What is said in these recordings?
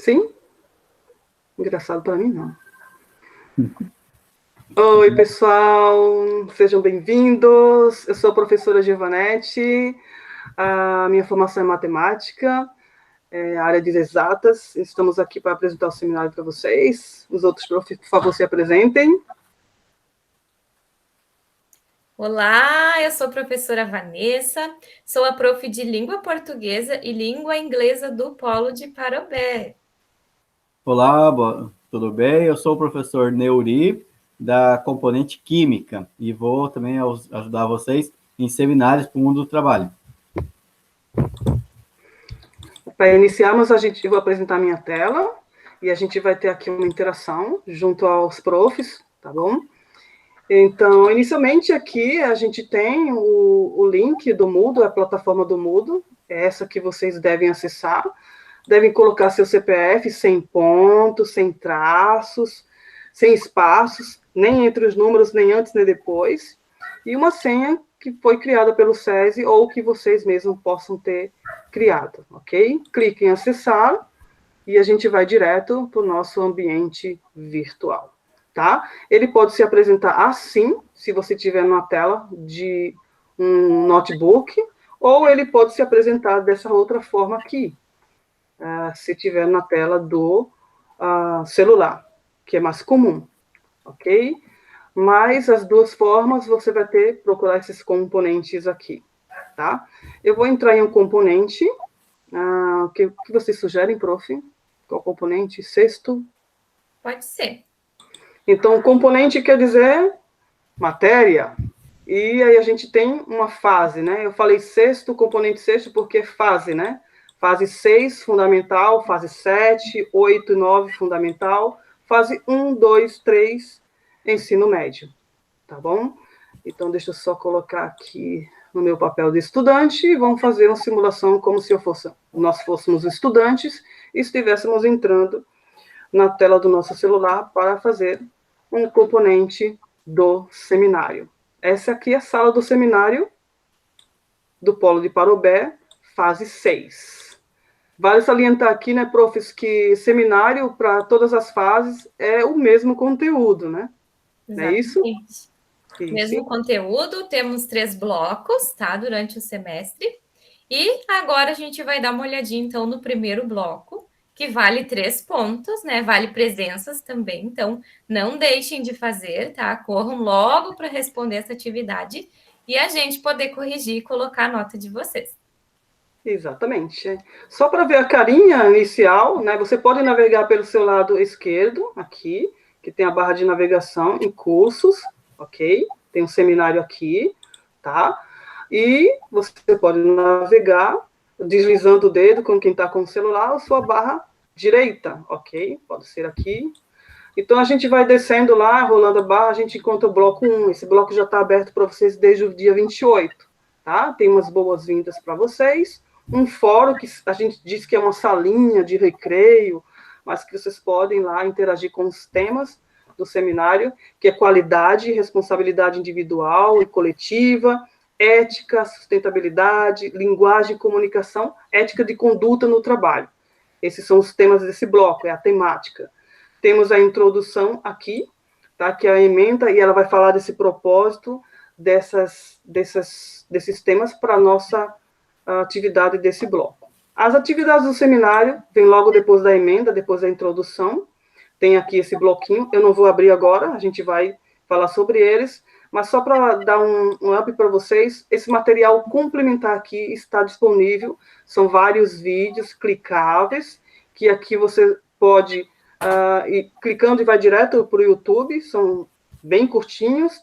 Sim? Engraçado para mim, não. Oi, pessoal, sejam bem-vindos. Eu sou a professora Giovanete, a minha formação é matemática, área de exatas. Estamos aqui para apresentar o seminário para vocês. Os outros profs, por favor, se apresentem. Olá, eu sou a professora Vanessa, sou a prof de Língua Portuguesa e Língua Inglesa do Polo de Parobé. Olá, tudo bem? Eu sou o professor Neuri, da componente Química, e vou também ajudar vocês em seminários para o mundo do trabalho. Para iniciarmos, eu vou apresentar minha tela, e a gente vai ter aqui uma interação junto aos profs, tá bom? Então, inicialmente aqui a gente tem o link do Moodle, a plataforma do Moodle, é essa que vocês devem acessar. Devem colocar seu CPF sem pontos, sem traços, sem espaços, nem entre os números, nem antes nem depois. E uma senha que foi criada pelo SESI ou que vocês mesmos possam ter criado, ok? Clique em acessar e a gente vai direto para o nosso ambiente virtual, tá? Ele pode se apresentar assim, se você tiver numa tela de um notebook, ou ele pode se apresentar dessa outra forma aqui, se tiver na tela do celular, que é mais comum, ok? Mas as duas formas você vai ter que procurar esses componentes aqui, tá? Eu vou entrar em um componente, o que vocês sugerem, prof? Qual componente? Sexto? Pode ser. Então, componente quer dizer matéria, e aí a gente tem uma fase, né? Eu falei sexto, componente sexto, porque é fase, né? Fase 6, fundamental, fase 7, 8 e 9, fundamental, fase 1, 2, 3, ensino médio, tá bom? Então, deixa eu só colocar aqui no meu papel de estudante e vamos fazer uma simulação como se nós fôssemos estudantes e estivéssemos entrando na tela do nosso celular para fazer um componente do seminário. Essa aqui é a sala do seminário do Polo de Parobé, fase 6. Vale salientar aqui, né, profs, que seminário para todas as fases é o mesmo conteúdo, né? Não é isso? Mesmo conteúdo, temos 3 blocos, tá, durante o semestre. E agora a gente vai dar uma olhadinha, então, no primeiro bloco, que vale 3 pontos, né? Vale presenças também, então não deixem de fazer, tá? Corram logo para responder essa atividade e a gente poder corrigir e colocar a nota de vocês. Exatamente. Só para ver a carinha inicial, né? Você pode navegar pelo seu lado esquerdo, aqui, que tem a barra de navegação em cursos, ok? Tem um seminário aqui, tá? E você pode navegar deslizando o dedo com quem está com o celular, a sua barra direita, ok? Pode ser aqui. Então, a gente vai descendo lá, rolando a barra, a gente encontra o bloco 1. Esse bloco já está aberto para vocês desde o dia 28, tá? Tem umas boas-vindas para vocês. Um fórum que a gente diz que é uma salinha de recreio, mas que vocês podem lá interagir com os temas do seminário, que é qualidade e responsabilidade individual e coletiva, ética, sustentabilidade, linguagem e comunicação, ética de conduta no trabalho. Esses são os temas desse bloco, é a temática. Temos a introdução aqui, tá, que é a ementa, e ela vai falar desse propósito, desses temas para a nossa atividade desse bloco. As atividades do seminário vêm logo depois da emenda, depois da introdução. Tem aqui esse bloquinho, eu não vou abrir agora, a gente vai falar sobre eles, mas só para dar um up para vocês, esse material complementar aqui está disponível, são vários vídeos clicáveis, que aqui você pode ir clicando e vai direto para o YouTube, são bem curtinhos,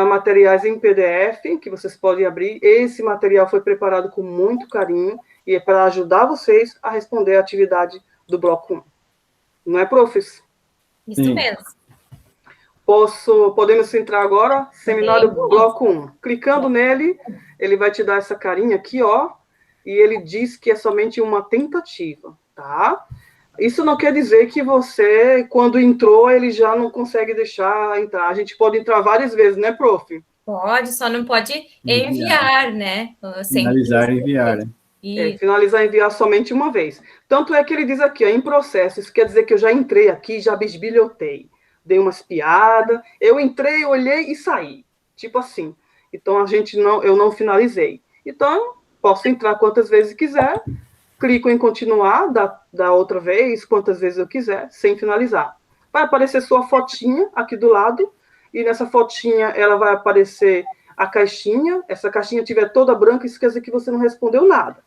materiais em PDF, que vocês podem abrir. Esse material foi preparado com muito carinho e é para ajudar vocês a responder a atividade do bloco 1. Não é, profs? Isso Sim. mesmo. Podemos entrar agora? Seminário bloco 1. Clicando nele, ele vai te dar essa carinha aqui, ó, e ele diz que é somente uma tentativa, tá? Isso não quer dizer que você, quando entrou, ele já não consegue deixar entrar. A gente pode entrar várias vezes, né, prof? Pode, só não pode enviar, né? Finalizar e enviar, né? Finalizar e enviar somente uma vez. Tanto é que ele diz aqui, ó, em processo, isso quer dizer que eu já entrei aqui, já bisbilhotei, dei umas piadas, eu entrei, olhei e saí. Tipo assim. Então, eu não finalizei. Então, posso entrar quantas vezes quiser, clico em continuar, da outra vez, quantas vezes eu quiser, sem finalizar. Vai aparecer sua fotinha aqui do lado, e nessa fotinha ela vai aparecer a caixinha. Essa caixinha tiver toda branca, isso quer dizer que você não respondeu nada.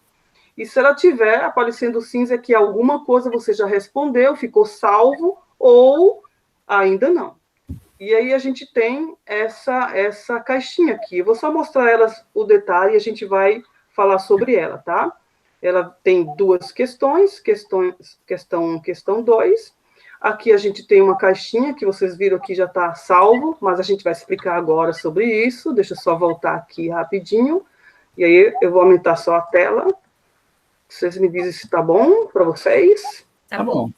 E se ela tiver aparecendo cinza, é que alguma coisa você já respondeu, ficou salvo, ou ainda não. E aí a gente tem essa caixinha aqui. Eu vou só mostrar elas o detalhe e a gente vai falar sobre ela, tá? Ela tem duas questões, questão 1, questão 2. Aqui a gente tem uma caixinha que vocês viram que já está salvo, mas a gente vai explicar agora sobre isso. Deixa eu só voltar aqui rapidinho. E aí eu vou aumentar só a tela. Vocês me dizem se está bom para vocês. Tá bom.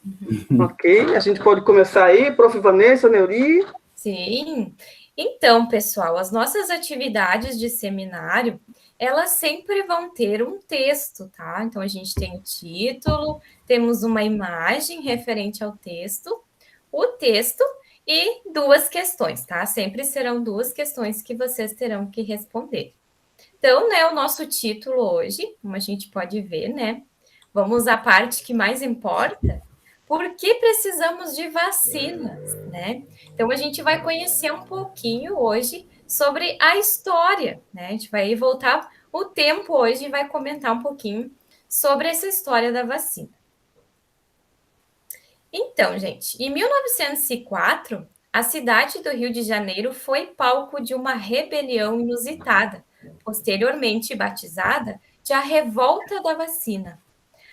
Ok, a gente pode começar aí. Prof. Vanessa, Neuri. Sim. Então, pessoal, as nossas atividades de seminário, elas sempre vão ter um texto, tá? Então, a gente tem o título, temos uma imagem referente ao texto, o texto e duas questões, tá? Sempre serão duas questões que vocês terão que responder. Então, né, o nosso título hoje, como a gente pode ver, né? Vamos à parte que mais importa. Por que precisamos de vacinas, né? Então, a gente vai conhecer um pouquinho hoje sobre a história, né? A gente vai voltar o tempo hoje e vai comentar um pouquinho sobre essa história da vacina. Então, gente, em 1904, a cidade do Rio de Janeiro foi palco de uma rebelião inusitada, posteriormente batizada de a Revolta da Vacina.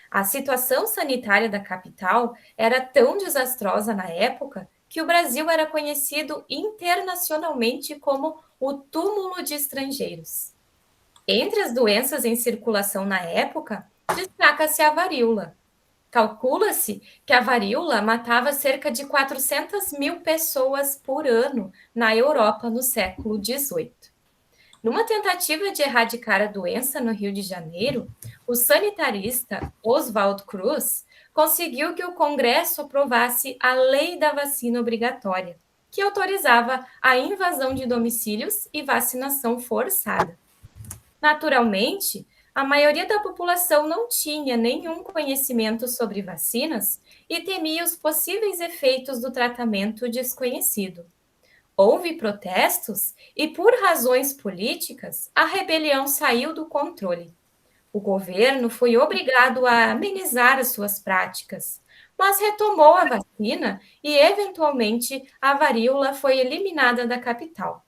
A situação sanitária da capital era tão desastrosa na época que o Brasil era conhecido internacionalmente como o túmulo de estrangeiros. Entre as doenças em circulação na época, destaca-se a varíola. Calcula-se que a varíola matava cerca de 400 mil pessoas por ano na Europa no século XVIII. Numa tentativa de erradicar a doença no Rio de Janeiro, o sanitarista Oswaldo Cruz conseguiu que o Congresso aprovasse a Lei da Vacina Obrigatória, que autorizava a invasão de domicílios e vacinação forçada. Naturalmente, a maioria da população não tinha nenhum conhecimento sobre vacinas e temia os possíveis efeitos do tratamento desconhecido. Houve protestos e, por razões políticas, a rebelião saiu do controle. O governo foi obrigado a amenizar as suas práticas, mas retomou a vacina e, eventualmente, a varíola foi eliminada da capital.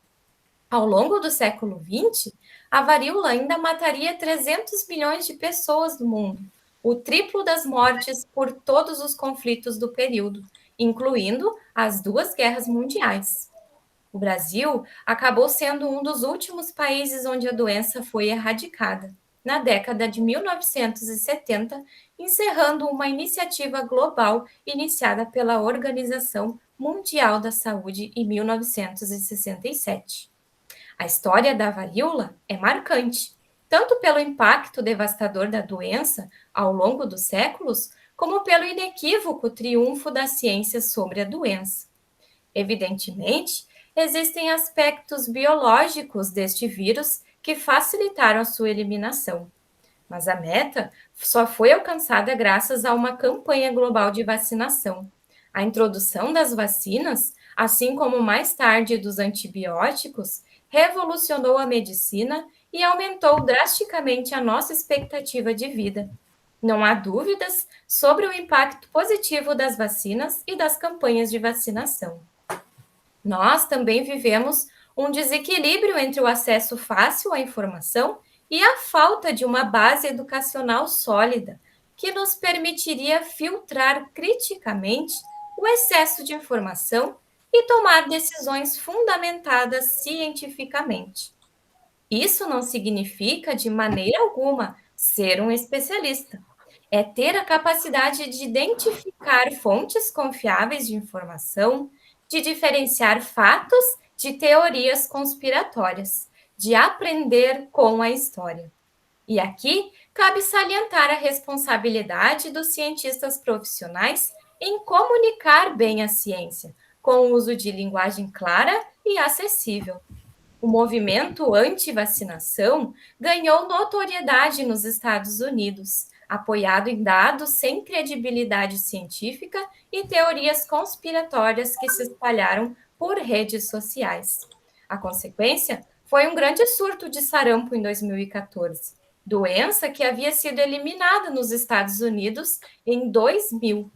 Ao longo do século XX, a varíola ainda mataria 300 milhões de pessoas no mundo, o triplo das mortes por todos os conflitos do período, incluindo as duas guerras mundiais. O Brasil acabou sendo um dos últimos países onde a doença foi erradicada, na década de 1970, encerrando uma iniciativa global iniciada pela Organização Mundial da Saúde em 1967. A história da varíola é marcante, tanto pelo impacto devastador da doença ao longo dos séculos, como pelo inequívoco triunfo da ciência sobre a doença. Evidentemente, existem aspectos biológicos deste vírus que facilitaram a sua eliminação. Mas a meta só foi alcançada graças a uma campanha global de vacinação. A introdução das vacinas, assim como mais tarde dos antibióticos, revolucionou a medicina e aumentou drasticamente a nossa expectativa de vida. Não há dúvidas sobre o impacto positivo das vacinas e das campanhas de vacinação. Nós também vivemos um desequilíbrio entre o acesso fácil à informação e a falta de uma base educacional sólida, que nos permitiria filtrar criticamente o excesso de informação e tomar decisões fundamentadas cientificamente. Isso não significa, de maneira alguma, ser um especialista. É ter a capacidade de identificar fontes confiáveis de informação, de diferenciar fatos de teorias conspiratórias, de aprender com a história. E aqui cabe salientar a responsabilidade dos cientistas profissionais em comunicar bem a ciência, com o uso de linguagem clara e acessível. O movimento anti-vacinação ganhou notoriedade nos Estados Unidos, apoiado em dados sem credibilidade científica e teorias conspiratórias que se espalharam por redes sociais. A consequência foi um grande surto de sarampo em 2014, doença que havia sido eliminada nos Estados Unidos em 2000.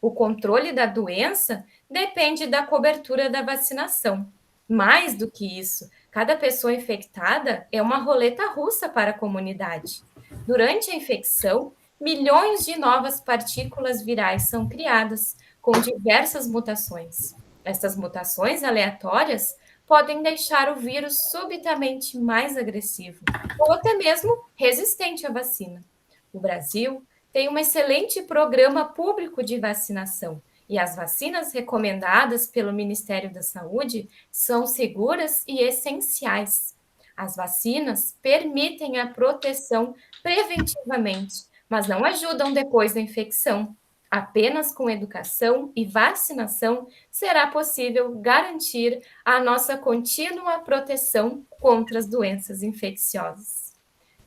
O controle da doença depende da cobertura da vacinação. Mais do que isso, cada pessoa infectada é uma roleta russa para a comunidade. Durante a infecção, milhões de novas partículas virais são criadas, com diversas mutações. Essas mutações aleatórias podem deixar o vírus subitamente mais agressivo, ou até mesmo resistente à vacina. O Brasil tem um excelente programa público de vacinação, e as vacinas recomendadas pelo Ministério da Saúde são seguras e essenciais. As vacinas permitem a proteção preventivamente, mas não ajudam depois da infecção. Apenas com educação e vacinação será possível garantir a nossa contínua proteção contra as doenças infecciosas.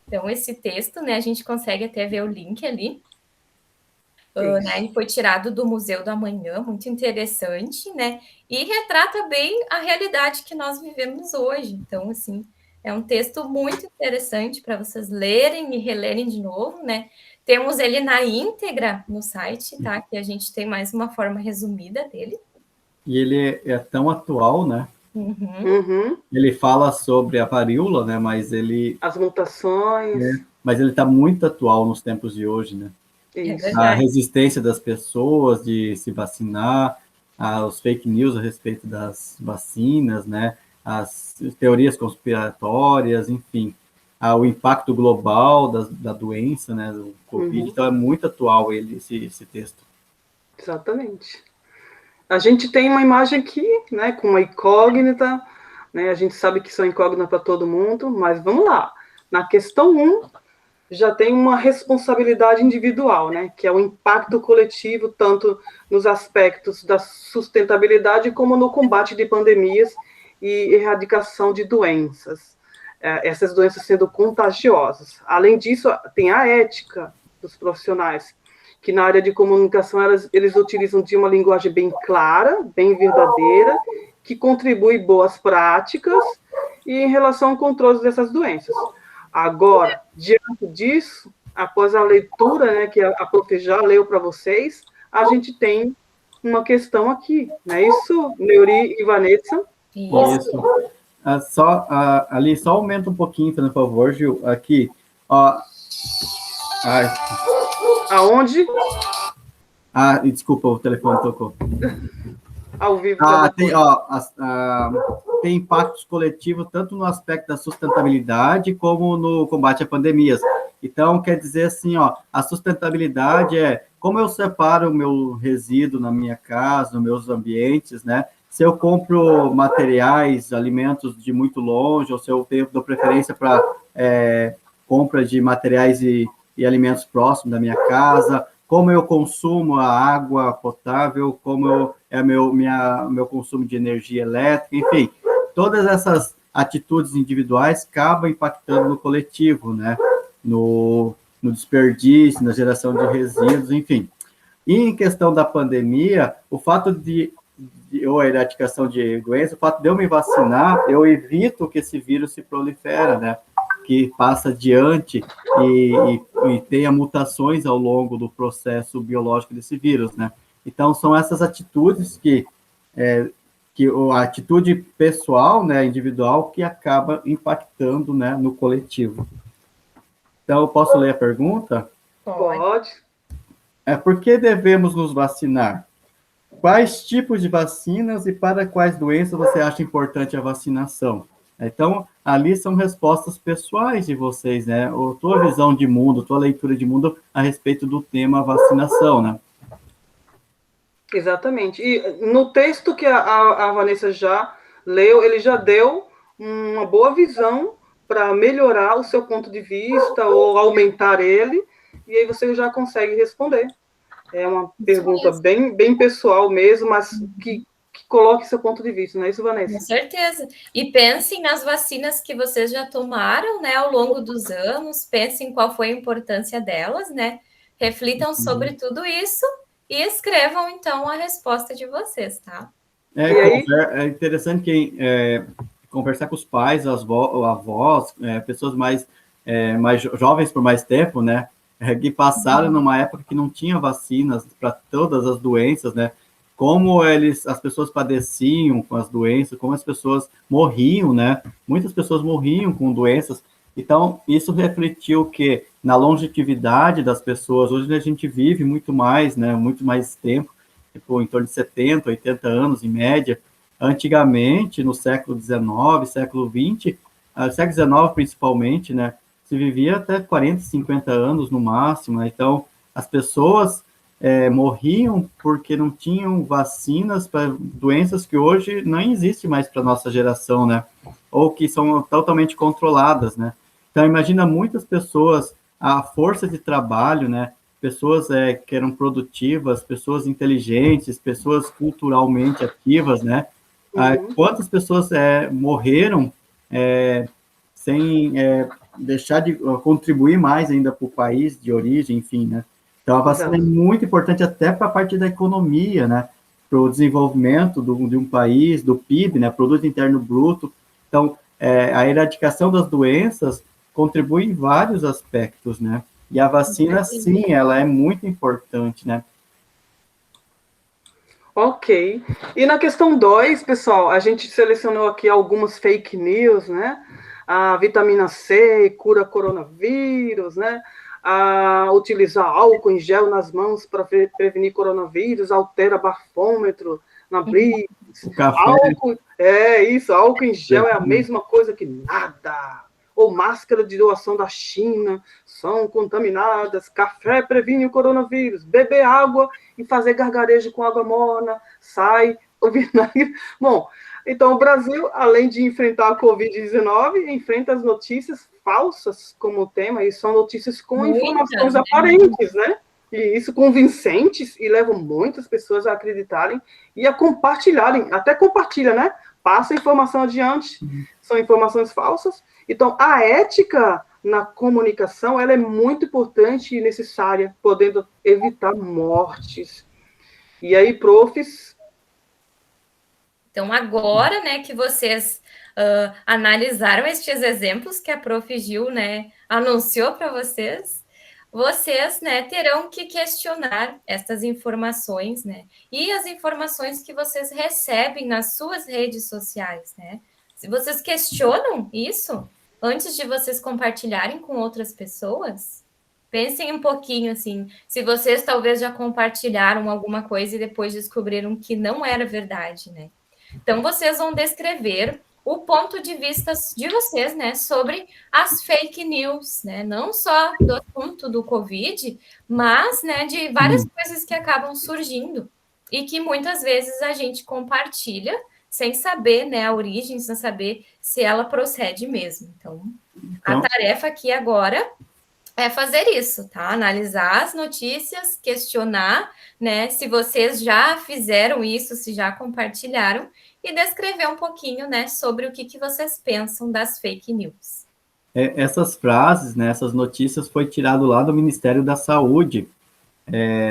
Então, esse texto, né, a gente consegue até ver o link ali. Né, ele foi tirado do Museu do Amanhã, muito interessante, né? E retrata bem a realidade que nós vivemos hoje. Então, assim, é um texto muito interessante para vocês lerem e relerem de novo, né? Temos ele na íntegra no site, tá? Que a gente tem mais uma forma resumida dele. E ele é tão atual, né? Uhum. Ele fala sobre a varíola, né? Mas ele... As mutações. Né? Mas ele está muito atual nos tempos de hoje, né? Isso. A resistência das pessoas de se vacinar, os fake news a respeito das vacinas, né? As teorias conspiratórias, enfim, o impacto global da doença, né? Do Covid. Então, é muito atual esse texto. Exatamente. A gente tem uma imagem aqui, né? Com uma incógnita, né? A gente sabe que isso é incógnita para todo mundo, mas vamos lá. Na questão 1, já tem uma responsabilidade individual, né, que é o impacto coletivo, tanto nos aspectos da sustentabilidade como no combate de pandemias e erradicação de doenças, essas doenças sendo contagiosas. Além disso, tem a ética dos profissionais, que na área de comunicação eles utilizam de uma linguagem bem clara, bem verdadeira, que contribui boas práticas e em relação ao controle dessas doenças. Agora, diante disso, após a leitura, né, que a prof já leu para vocês, a gente tem uma questão aqui, não é isso, Neuri e Vanessa? Isso. Ali, só aumenta um pouquinho, por favor, Gil. Aqui, ó. Aonde? Desculpa, o telefone tocou. Ao vivo. Tem impactos coletivos tanto no aspecto da sustentabilidade como no combate a pandemias. Então, quer dizer assim, a sustentabilidade é como eu separo o meu resíduo na minha casa, nos meus ambientes, né? Se eu compro materiais, alimentos de muito longe, ou se eu dou preferência para compra de materiais e alimentos próximos da minha casa, como eu consumo a água potável, como é meu consumo de energia elétrica, enfim, todas essas atitudes individuais acabam impactando no coletivo, né? No desperdício, na geração de resíduos, enfim. E em questão da pandemia, o fato ou a erradicação de doença, o fato de eu me vacinar, eu evito que esse vírus se prolifera, né? Que passa adiante e tenha mutações ao longo do processo biológico desse vírus, né? Então, são essas atitudes a atitude pessoal, né, individual, que acaba impactando, né, no coletivo. Então, eu posso ler a pergunta? Pode. Por que devemos nos vacinar? Quais tipos de vacinas e para quais doenças você acha importante a vacinação? Então, ali são respostas pessoais de vocês, né? A tua visão de mundo, tua leitura de mundo a respeito do tema vacinação, né? Exatamente. E no texto que a Vanessa já leu, ele já deu uma boa visão para melhorar o seu ponto de vista ou aumentar ele, e aí você já consegue responder. É uma pergunta bem pessoal mesmo, mas que coloque seu ponto de vista, não é isso, Vanessa? Com certeza. E pensem nas vacinas que vocês já tomaram, né, ao longo dos anos, pensem qual foi a importância delas, né? Reflitam sobre tudo isso e escrevam, então, a resposta de vocês, tá? É interessante que conversar com os pais, avós, pessoas mais jovens por mais tempo, né? Que passaram numa época que não tinha vacinas para todas as doenças, né? Como as pessoas padeciam com as doenças, como as pessoas morriam, né? Muitas pessoas morriam com doenças. Então, isso refletiu que na longevidade das pessoas, hoje a gente vive muito mais, né? Muito mais tempo, tipo, em torno de 70, 80 anos, em média. Antigamente, no século XIX, século XX, século XIX principalmente, né? Se vivia até 40, 50 anos no máximo, né? Então, as pessoas morriam porque não tinham vacinas para doenças que hoje não existem mais para a nossa geração, né? Ou que são totalmente controladas, né? Então, imagina muitas pessoas, a força de trabalho, né? Pessoas que eram produtivas, pessoas inteligentes, pessoas culturalmente ativas, né? Quantas pessoas morreram sem deixar de contribuir mais ainda para o país de origem, enfim, né? Então, a vacina é muito importante até para a parte da economia, né? Para o desenvolvimento de um país, do PIB, né? Produto Interno Bruto. Então, a erradicação das doenças contribui em vários aspectos, né? E a vacina, sim, ela é muito importante, né? Ok. E na questão 2, pessoal, a gente selecionou aqui algumas fake news, né? A vitamina C cura coronavírus, né? A utilizar álcool em gel nas mãos para prevenir coronavírus, altera bafômetro na Blitz. O café. Álcool em gel é a mesma coisa que nada. Ou máscara de doação da China são contaminadas. Café previne o coronavírus. Beber água e fazer gargarejo com água morna sai o vinagre. Bom, então o Brasil, além de enfrentar a Covid-19, enfrenta as notícias falsas como tema, e são notícias com informações aparentes, né? E isso convincentes, e levam muitas pessoas a acreditarem e a compartilharem, até compartilha, né? Passa a informação adiante, são informações falsas. Então, a ética na comunicação, ela é muito importante e necessária, podendo evitar mortes. E aí, profs... Então, agora, né, que vocês analisaram estes exemplos que a Prof. Gil, né, anunciou para vocês, né, terão que questionar estas informações, né, e as informações que vocês recebem nas suas redes sociais, né. Se vocês questionam isso antes de vocês compartilharem com outras pessoas, pensem um pouquinho, assim, se vocês talvez já compartilharam alguma coisa e depois descobriram que não era verdade, né. Então, vocês vão descrever o ponto de vista de vocês, né, sobre as fake news, né, não só do assunto do Covid, mas, né, de várias coisas que acabam surgindo e que muitas vezes a gente compartilha sem saber, né, a origem, sem saber se ela procede mesmo. Então, a tarefa aqui agora é fazer isso, tá? Analisar as notícias, questionar, né, se vocês já fizeram isso, se já compartilharam, e descrever um pouquinho, né, sobre o que vocês pensam das fake news. Essas frases, né, essas notícias foi tirado lá do Ministério da Saúde,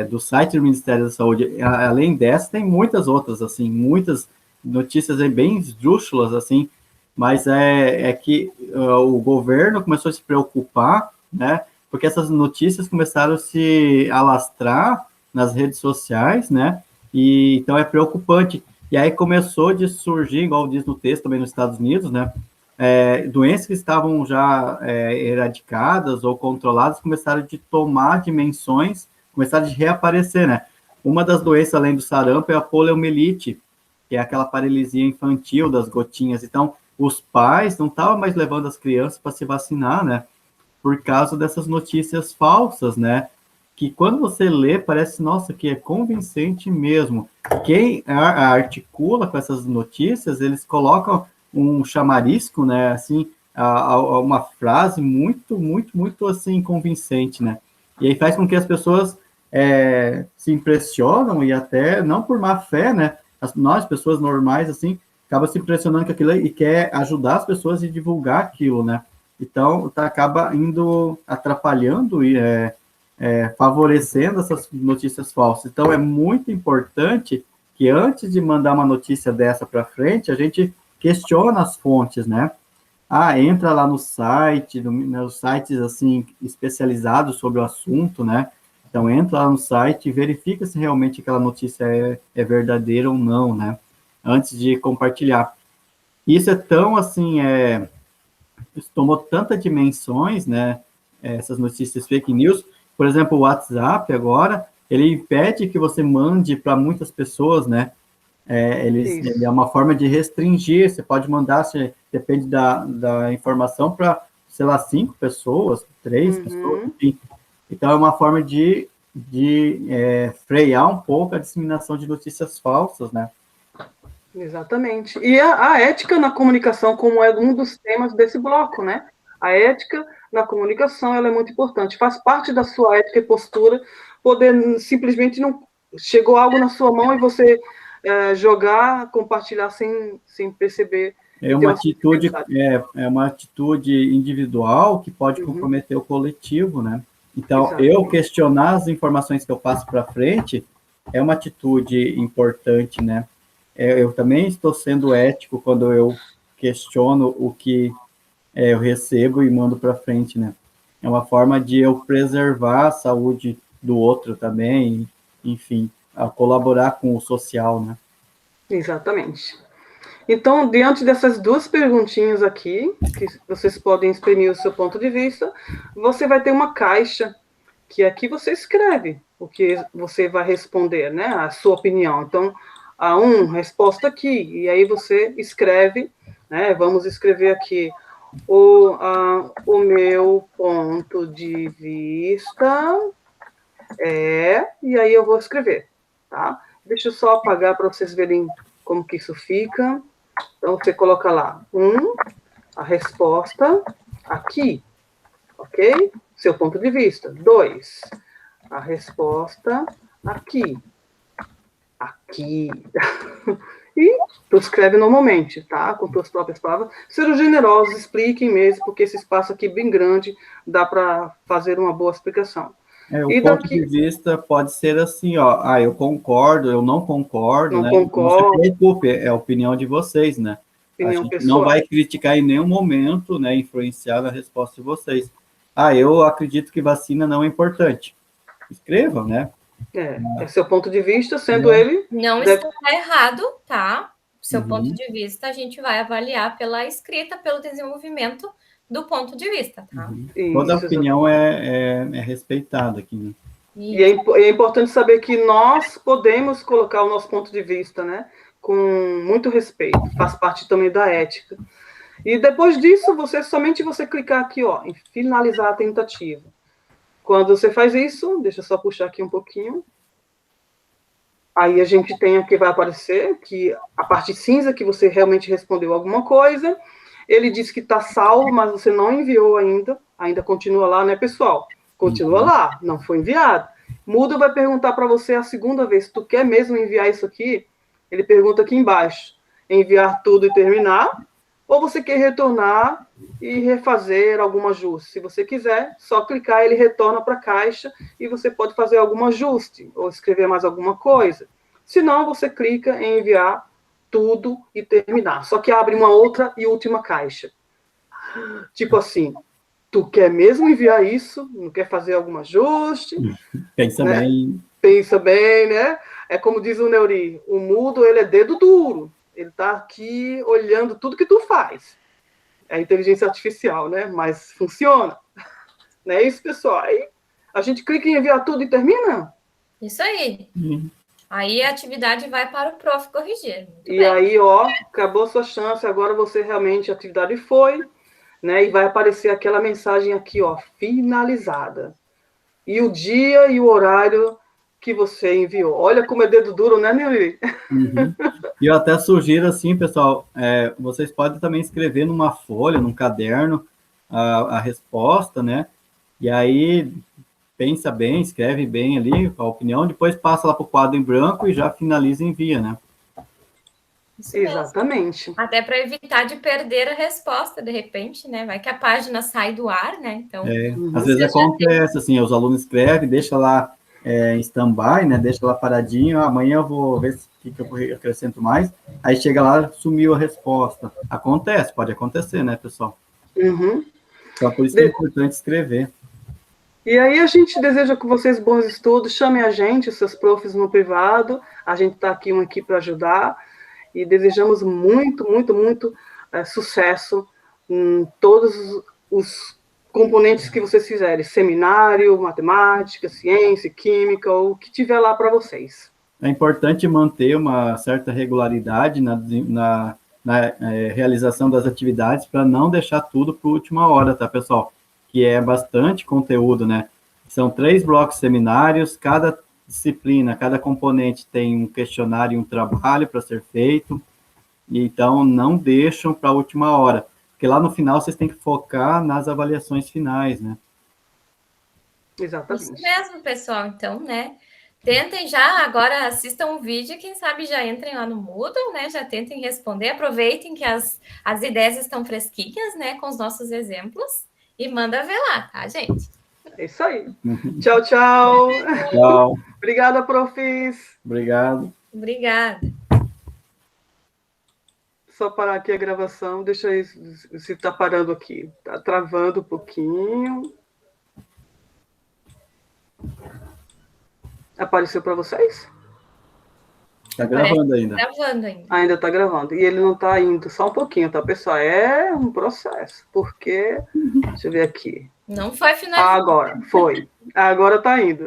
do site do Ministério da Saúde. Além dessa, tem muitas outras, assim, muitas notícias bem esdrúxulas, assim, mas que o governo começou a se preocupar, né, porque essas notícias começaram a se alastrar nas redes sociais, né, e então é preocupante. E aí começou de surgir, igual diz no texto também nos Estados Unidos, né, doenças que estavam já erradicadas ou controladas começaram de tomar dimensões, começaram de reaparecer, né. Uma das doenças, além do sarampo, é a poliomielite, que é aquela paralisia infantil das gotinhas. Então, os pais não estavam mais levando as crianças para se vacinar, né, por causa dessas notícias falsas, né, que quando você lê, parece, nossa, que é convincente mesmo. Quem articula com essas notícias, eles colocam um chamarisco, né, assim, uma frase muito, muito, muito, assim, convincente, né? E aí faz com que as pessoas se impressionam e até, não por má fé, né? Nós, pessoas normais, assim, acaba se impressionando com aquilo e quer ajudar as pessoas a divulgar aquilo, né? Então, acaba indo atrapalhando e favorecendo essas notícias falsas. Então, é muito importante que antes de mandar uma notícia dessa para frente, a gente questiona as fontes, né? Entra lá no site, nos sites, assim, especializados sobre o assunto, né? Então, entra lá no site e verifica se realmente aquela notícia é verdadeira ou não, né? Antes de compartilhar. Isso é tão, assim, isso tomou tantas dimensões, né? Essas notícias fake news. Por exemplo, o WhatsApp agora, ele impede que você mande para muitas pessoas, né? Ele é uma forma de restringir, você pode mandar, depende da informação, para, sei lá, 5 pessoas, 3 pessoas, enfim. Então, é uma forma de frear um pouco a disseminação de notícias falsas, né? Exatamente. E a ética na comunicação, como é um dos temas desse bloco, né? A ética na comunicação, ela é muito importante. Faz parte da sua ética e postura poder simplesmente não... Chegou algo na sua mão e você jogar, compartilhar sem perceber. É uma atitude individual que pode comprometer o coletivo, né? Então, exatamente. Eu questionar as informações que eu passo para frente é uma atitude importante, né? Eu também estou sendo ético quando eu questiono o que eu recebo e mando para frente, né? É uma forma de eu preservar a saúde do outro também, enfim, a colaborar com o social, né? Exatamente. Então, diante dessas duas perguntinhas aqui, que vocês podem exprimir o seu ponto de vista, você vai ter uma caixa que aqui você escreve o que você vai responder, né? A sua opinião. Então, resposta aqui, e aí você escreve, né? Vamos escrever aqui o meu ponto de vista e aí eu vou escrever, tá? Deixa eu só apagar para vocês verem como que isso fica. Então, você coloca lá, a resposta aqui, ok? Seu ponto de vista. 2, a resposta aqui. Aqui. E tu escreve normalmente, tá? Com tuas próprias palavras. Sejam generosos, expliquem mesmo, porque esse espaço aqui é bem grande, dá para fazer uma boa explicação. O ponto de vista pode ser assim, eu concordo, eu não concordo, não né? concordo. Não se preocupe, é a opinião de vocês, né? Opinião a gente pessoal. não vai criticar em nenhum momento, né, influenciar a resposta de vocês. Eu acredito que vacina não é importante. Escrevam, né? É seu ponto de vista, sendo ele... Não está errado, tá? Seu ponto de vista a gente vai avaliar pela escrita, pelo desenvolvimento do ponto de vista, tá? Toda opinião é respeitada aqui, né? E é importante saber que nós podemos colocar o nosso ponto de vista, né? Com muito respeito, faz parte também da ética. E depois disso, somente você clicar aqui, em finalizar a tentativa. Quando você faz isso, deixa eu só puxar aqui um pouquinho. Aí a gente tem aqui, vai aparecer, que a parte cinza, que você realmente respondeu alguma coisa. Ele diz que está salvo, mas você não enviou ainda. Ainda continua lá, né, pessoal? Continua lá, não foi enviado. Muda vai perguntar para você a segunda vez, tu quer mesmo enviar isso aqui? Ele pergunta aqui embaixo, enviar tudo e terminar, ou você quer retornar e refazer algum ajuste? Se você quiser, só clicar, ele retorna para a caixa e você pode fazer algum ajuste, ou escrever mais alguma coisa. Se não, você clica em enviar tudo e terminar. Só que abre uma outra e última caixa. Tipo assim, tu quer mesmo enviar isso? Não quer fazer algum ajuste? Pensa bem. Pensa bem, né? É como diz o Neuri, o mudo, ele é dedo duro. Ele está aqui olhando tudo que tu faz. É inteligência artificial, né? Mas funciona. Não é isso, pessoal? Aí a gente clica em enviar tudo e termina? Isso aí. Aí a atividade vai para o prof corrigir. Aí, acabou sua chance. Agora você realmente, a atividade foi, né? E vai aparecer aquela mensagem aqui, finalizada. E o dia e o horário que você enviou. Olha como é dedo duro, né, Nili? Uhum. E eu até sugiro, assim, pessoal, vocês podem também escrever numa folha, num caderno, a resposta, né? E aí, pensa bem, escreve bem ali a opinião, depois passa lá para o quadro em branco e já finaliza e envia, né? Isso mesmo. Exatamente. Até para evitar de perder a resposta, de repente, né? Vai que a página sai do ar, né? Então, às vezes acontece, assim, os alunos escrevem, deixa lá em stand-by, né? Deixa lá paradinho, amanhã eu vou ver o que eu acrescento mais. Aí chega lá, sumiu a resposta. Acontece, pode acontecer, né, pessoal? Uhum. Então, por isso que é importante escrever. E aí a gente deseja com vocês bons estudos, chamem a gente, seus profs no privado, a gente está aqui para ajudar, e desejamos muito, muito, muito sucesso em todos os componentes que vocês fizerem, seminário, matemática, ciência, química, ou o que tiver lá para vocês. É importante manter uma certa regularidade na realização das atividades para não deixar tudo para a última hora, tá, pessoal? Que é bastante conteúdo, né? São 3 blocos seminários, cada disciplina, cada componente tem um questionário e um trabalho para ser feito, então não deixam para a última hora, porque lá no final vocês têm que focar nas avaliações finais, né? Exatamente. Isso mesmo, pessoal. Então, né? Tentem já, agora assistam o vídeo, quem sabe já entrem lá no Moodle, né? Já tentem responder, aproveitem que as ideias estão fresquinhas, né? Com os nossos exemplos, e manda ver lá, tá, gente? É isso aí. Tchau, tchau. Tchau. Obrigada, profs. Obrigado. Obrigada. Só parar aqui a gravação, deixa aí se está parando aqui. Está travando um pouquinho. Apareceu para vocês? Está gravando ainda. Gravando ainda. Ainda está gravando. E ele não está indo, só um pouquinho, tá, pessoal? É um processo, porque... Deixa eu ver aqui. Não foi finalizado. Agora, foi. Agora está indo.